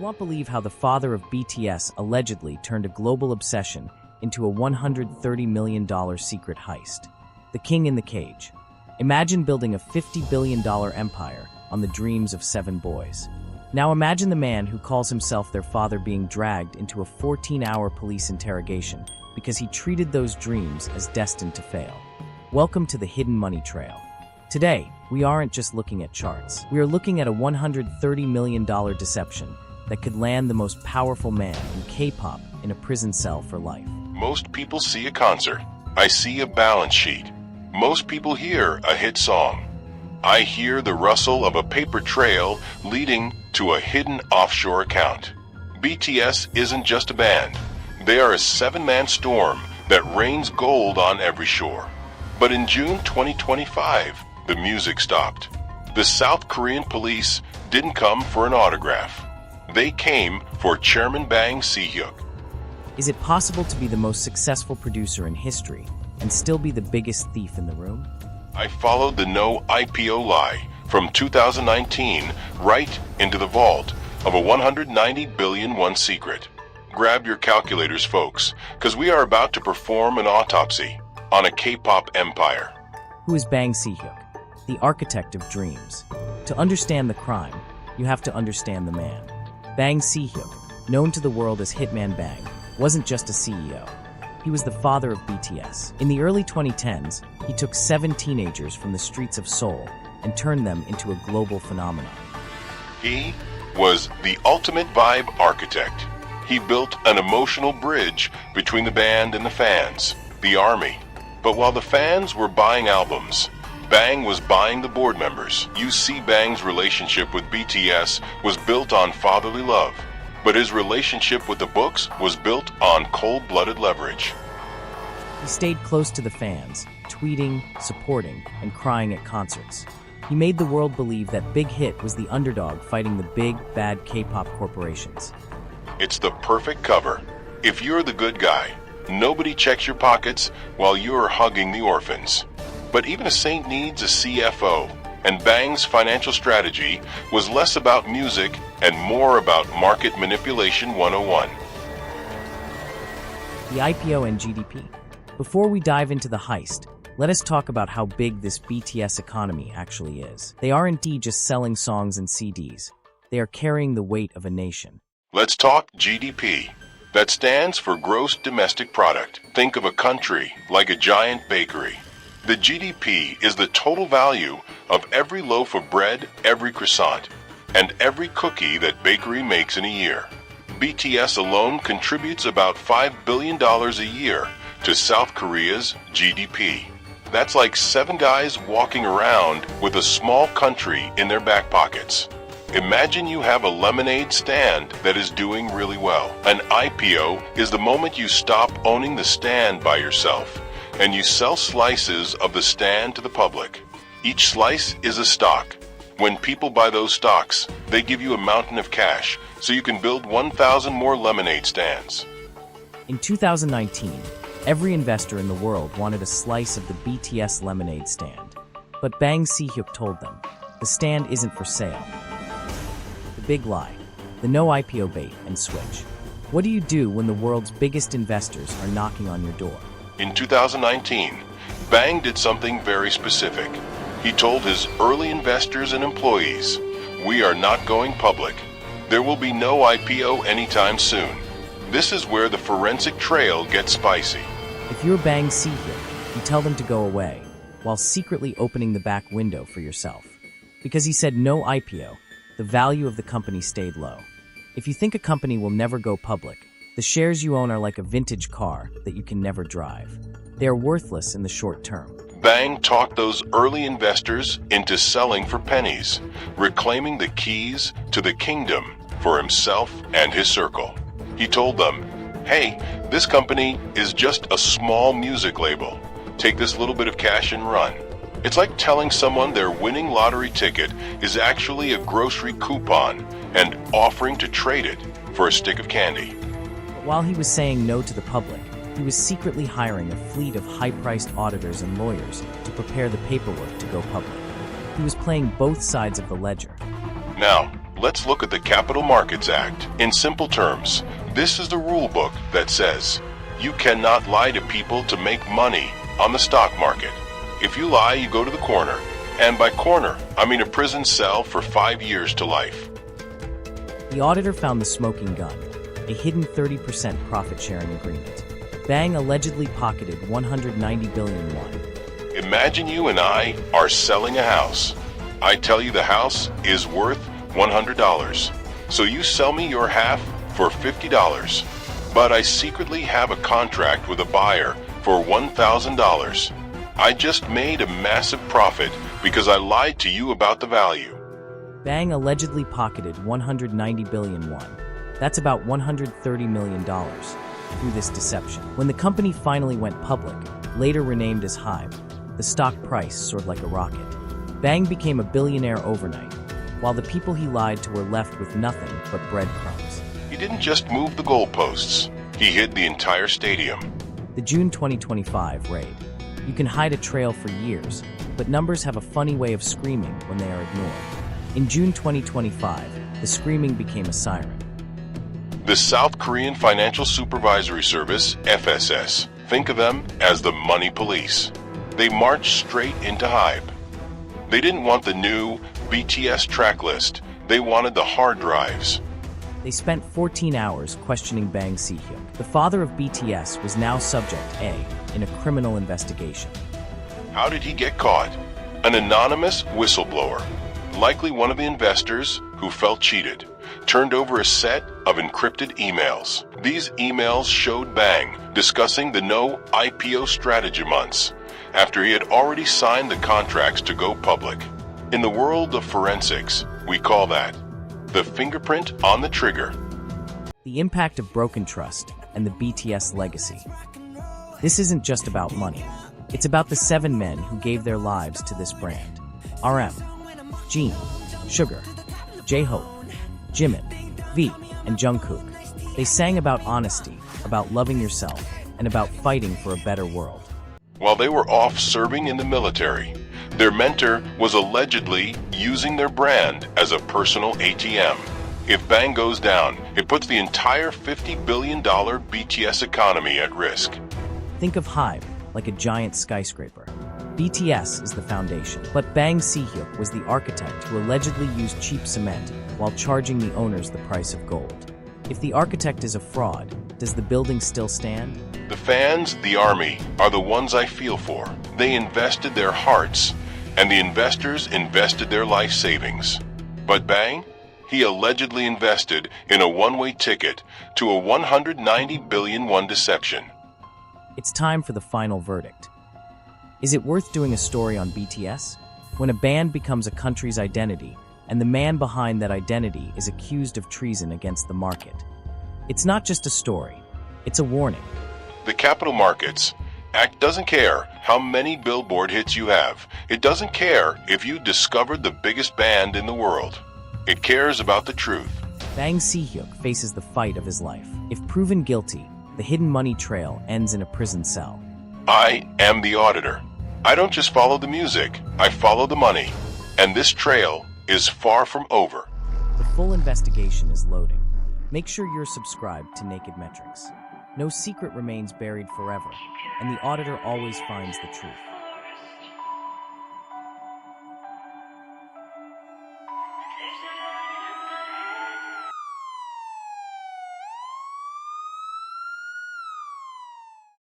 won't believe how the father of BTS allegedly turned a global obsession into a $130 million secret heist. The King in the Cage. Imagine building a $50 billion empire on the dreams of 7 boys. Now imagine the man who calls himself their father being dragged into a 14-hour police interrogation because he treated those dreams as destined to fail. Welcome to the hidden money trail. Today, we aren't just looking at charts. We are looking at a $130 million deception that could land the most powerful man in K-pop in a prison cell for life. Most people see a concert. I see a balance sheet. Most people hear a hit song. I hear the rustle of a paper trail leading to a hidden offshore account. BTS isn't just a band. They are a 7-man storm that rains gold on every shore. But in June 2025, the music stopped. The South Korean police didn't come for an autograph. They came for Chairman Bang Si-hyuk. Is it possible to be the most successful producer in history and still be the biggest thief in the room? I followed the no IPO lie from 2019 right into the vault of a 190 billion won secret. Grab your calculators, folks, because we are about to perform an autopsy on a K-pop empire. Who is Bang Si-hyuk, the architect of dreams? To understand the crime, you have to understand the man. Bang Si-hyuk, known to the world as Hitman Bang, wasn't just a CEO. He was the father of BTS. In the early 2010s, he took 7 teenagers from the streets of Seoul and turned them into a global phenomenon. He was the ultimate vibe architect. He built an emotional bridge between the band and the fans, the army. But while the fans were buying albums, Bang was buying the board members. You see, Bang's relationship with BTS was built on fatherly love, but his relationship with the books was built on cold-blooded leverage. He stayed close to the fans, tweeting, supporting, and crying at concerts. He made the world believe that Big Hit was the underdog fighting the big, bad K-pop corporations. It's the perfect cover. If you're the good guy, nobody checks your pockets while you're hugging the orphans. But even a saint needs a CFO, and Bang's financial strategy was less about music and more about market manipulation 101. The IPO and GDP. Before we dive into the heist, let us talk about how big this BTS economy actually is. They aren't indeed just selling songs and CDs. They are carrying the weight of a nation. Let's talk GDP. That stands for Gross Domestic Product. Think of a country like a giant bakery. The GDP is the total value of every loaf of bread, every croissant, and every cookie that bakery makes in a year. BTS alone contributes about $5 billion a year to South Korea's GDP. That's like 7 guys walking around with a small country in their back pockets. Imagine you have a lemonade stand that is doing really well. An IPO is the moment you stop owning the stand by yourself and you sell slices of the stand to the public. Each slice is a stock. When people buy those stocks, they give you a mountain of cash so you can build 1,000 more lemonade stands. In 2019, every investor in the world wanted a slice of the BTS lemonade stand. But Bang Si-hyuk told them, the stand isn't for sale. The big lie, the no IPO bait and switch. What do you do when the world's biggest investors are knocking on your door? In 2019, Bang did something very specific. He told his early investors and employees, "We are not going public. There will be no IPO anytime soon." This is where the forensic trail gets spicy. If you're Bang Si-hyuk, you tell them to go away, while secretly opening the back window for yourself. Because he said no IPO, the value of the company stayed low. If you think a company will never go public, the shares you own are like a vintage car that you can never drive. They are worthless in the short term. Bang talked those early investors into selling for pennies, reclaiming the keys to the kingdom for himself and his circle. He told them, "Hey, this company is just a small music label. Take this little bit of cash and run." It's like telling someone their winning lottery ticket is actually a grocery coupon and offering to trade it for a stick of candy. But while he was saying no to the public, he was secretly hiring a fleet of high-priced auditors and lawyers to prepare the paperwork to go public. He was playing both sides of the ledger. Now, let's look at the Capital Markets Act. In simple terms, this is the rule book that says you cannot lie to people to make money on the stock market. If you lie, you go to the corner. And by corner, I mean a prison cell for 5 years to life. The auditor found the smoking gun, a hidden 30% profit-sharing agreement. Bang allegedly pocketed 190 billion won. Imagine you and I are selling a house. I tell you the house is worth $100. So you sell me your half for $50. But I secretly have a contract with a buyer for $1,000. I just made a massive profit because I lied to you about the value. Bang allegedly pocketed 190 billion won. That's about $130 million through this deception. When the company finally went public, later renamed as HYBE, the stock price soared like a rocket. Bang became a billionaire overnight, while the people he lied to were left with nothing but breadcrumbs. He didn't just move the goalposts, he hid the entire stadium. The June 2025 raid. You can hide a trail for years, but numbers have a funny way of screaming when they are ignored. In June 2025, the screaming became a siren. The South Korean Financial Supervisory Service, FSS, think of them as the money police. They marched straight into HYBE. They didn't want the new BTS track list, they wanted the hard drives. They spent 14 hours questioning Bang Si-hyuk. The father of BTS was now subject A in a criminal investigation. How did he get caught? An anonymous whistleblower, likely one of the investors who felt cheated, turned over a set of encrypted emails. These emails showed Bang discussing the no IPO strategy months after he had already signed the contracts to go public. In the world of forensics, we call that the fingerprint on the trigger. The impact of broken trust and the BTS legacy. This isn't just about money. It's about the 7 men who gave their lives to this brand. RM, Jin, Sugar, J-Hope, Jimin, V, and Jungkook. They sang about honesty, about loving yourself, and about fighting for a better world. While they were off serving in the military, their mentor was allegedly using their brand as a personal ATM. If Bang goes down, it puts the entire $50 billion BTS economy at risk. Think of HYBE like a giant skyscraper. BTS is the foundation, but Bang Si-hyuk was the architect who allegedly used cheap cement while charging the owners the price of gold. If the architect is a fraud, does the building still stand? The fans, the army, are the ones I feel for. They invested their hearts, and the investors invested their life savings. But Bang? He allegedly invested in a one-way ticket to a 190 billion won deception. It's time for the final verdict. Is it worth doing a story on BTS? When a band becomes a country's identity, and the man behind that identity is accused of treason against the market. It's not just a story, it's a warning. The Capital Markets Act doesn't care how many Billboard hits you have. It doesn't care if you discovered the biggest band in the world. It cares about the truth. Bang Si-hyuk faces the fight of his life. If proven guilty, the hidden money trail ends in a prison cell. I am the auditor. I don't just follow the music, I follow the money. And this trail is far from over. The full investigation is loading. Make sure you're subscribed to NakedMetrics. No secret remains buried forever, and the auditor always finds the truth.